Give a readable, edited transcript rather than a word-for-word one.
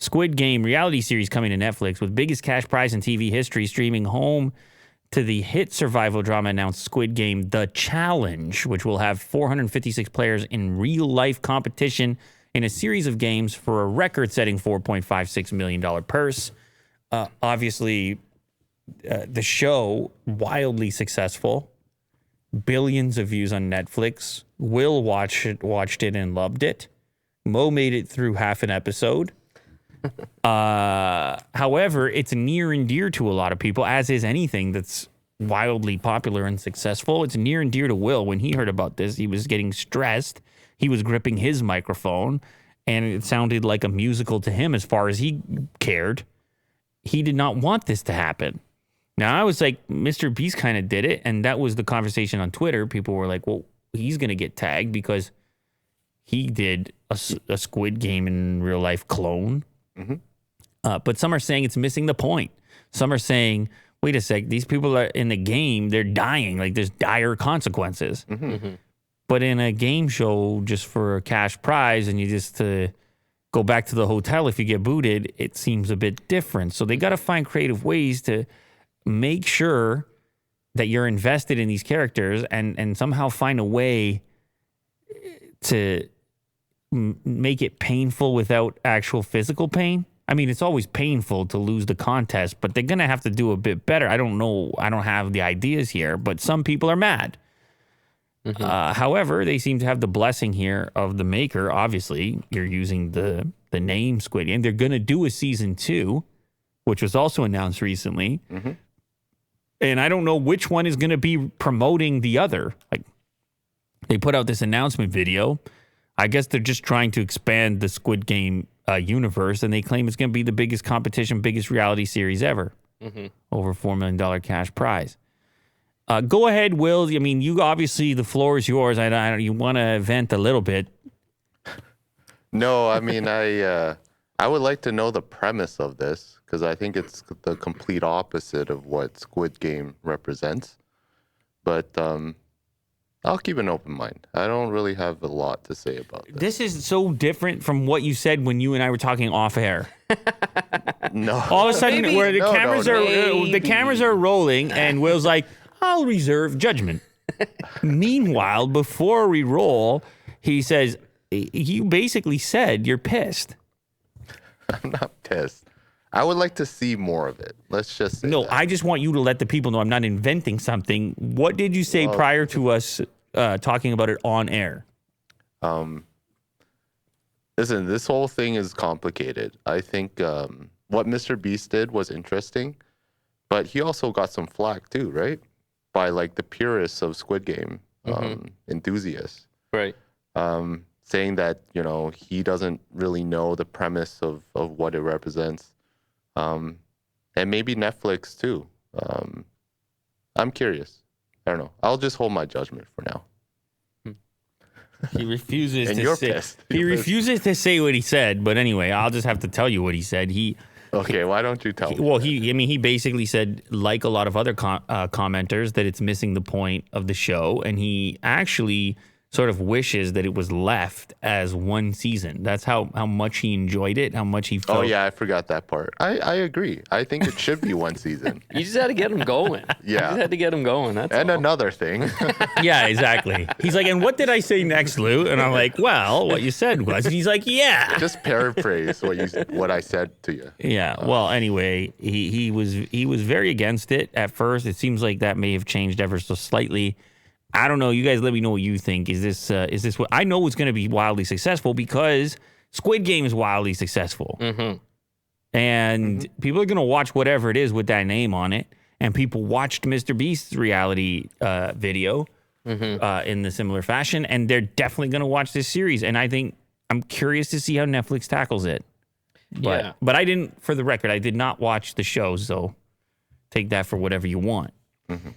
Squid Game reality series coming to Netflix with biggest cash prize in TV history, streaming home to the hit survival drama announced Squid Game The Challenge, which will have 456 players in real-life competition in a series of games for a record-setting $4.56 million purse. Obviously, the show, wildly successful, billions of views on Netflix. Will watched it and loved it. Mo made it through half an episode. However, it's near and dear to a lot of people, as is anything that's wildly popular and successful. It's near and dear to Will. When he heard about this, he was getting stressed. He was gripping his microphone, and it sounded like a musical to him as far as he cared. He did not want this to happen. Now, I was like, Mr. Beast kind of did it, and that was the conversation on Twitter. People were like, well, he's going to get tagged because he did a Squid Game in real life clone. Mm-hmm. But some are saying it's missing the point. Some are saying, wait a sec, these people are in the game, they're dying. Like, there's dire consequences. Mm-hmm. Mm-hmm. But in a game show, just for a cash prize, and you just go back to the hotel if you get booted, it seems a bit different. So they got to find creative ways to make sure that you're invested in these characters and somehow find a way to make it painful without actual physical pain. I mean, it's always painful to lose the contest, but they're going to have to do a bit better. I don't know. I don't have the ideas here, but some people are mad. Mm-hmm. However, they seem to have the blessing here of the maker. Obviously, you're using the name Squid Game. They're going to do a season 2, which was also announced recently. Mm-hmm. And I don't know which one is going to be promoting the other. Like, they put out this announcement video. I guess they're just trying to expand the Squid Game universe, and they claim it's going to be the biggest competition, biggest reality series ever. Mm-hmm. Over $4 million cash prize. Go ahead, Will. I mean, you obviously, the floor is yours. You want to vent a little bit. No, I mean, I would like to know the premise of this, because I think it's the complete opposite of what Squid Game represents. But I'll keep an open mind. I don't really have a lot to say about this. This is so different from what you said when you and I were talking off air. No. All of a sudden, where the cameras are rolling, and Will's like, I'll reserve judgment. Meanwhile, before we roll, he says, you basically said you're pissed. I'm not pissed. I would like to see more of it. Let's just say that. I just want you to let the people know I'm not inventing something. What did you say prior to us talking about it on air? Listen, this whole thing is complicated. I think what Mr. Beast did was interesting, but he also got some flack too, right? By like the purists of Squid Game enthusiasts. Right. Saying that, he doesn't really know the premise of what it represents. And maybe Netflix too. I'm curious. I don't know. I'll just hold my judgment for now. He refuses and to you're say pissed. he refuses to say what he said, but anyway, I'll just have to tell you what he said. Okay, why don't you tell me? Well, he basically said, like a lot of other commenters, that it's missing the point of the show, and he actually sort of wishes that it was left as one season. That's how much he enjoyed it, how much he felt. Oh, yeah, I forgot that part. I agree. I think it should be one season. You just had to get him going. Yeah. You just had to get him going. That's and all. Another thing. Yeah, exactly. He's like, and what did I say next, Lou? And I'm like, well, what you said was. And he's like, yeah. Just paraphrase what I said to you. Yeah. Well, anyway, he was very against it at first. It seems like that may have changed ever so slightly. I don't know. You guys let me know what you think. Is this what I know it's going to be wildly successful, because Squid Game is wildly successful. Mm-hmm. And people are going to watch whatever it is with that name on it. And people watched Mr. Beast's reality video in the similar fashion. And they're definitely going to watch this series. And I'm curious to see how Netflix tackles it. But I didn't, for the record, I did not watch the show. So take that for whatever you want. Mm-hmm.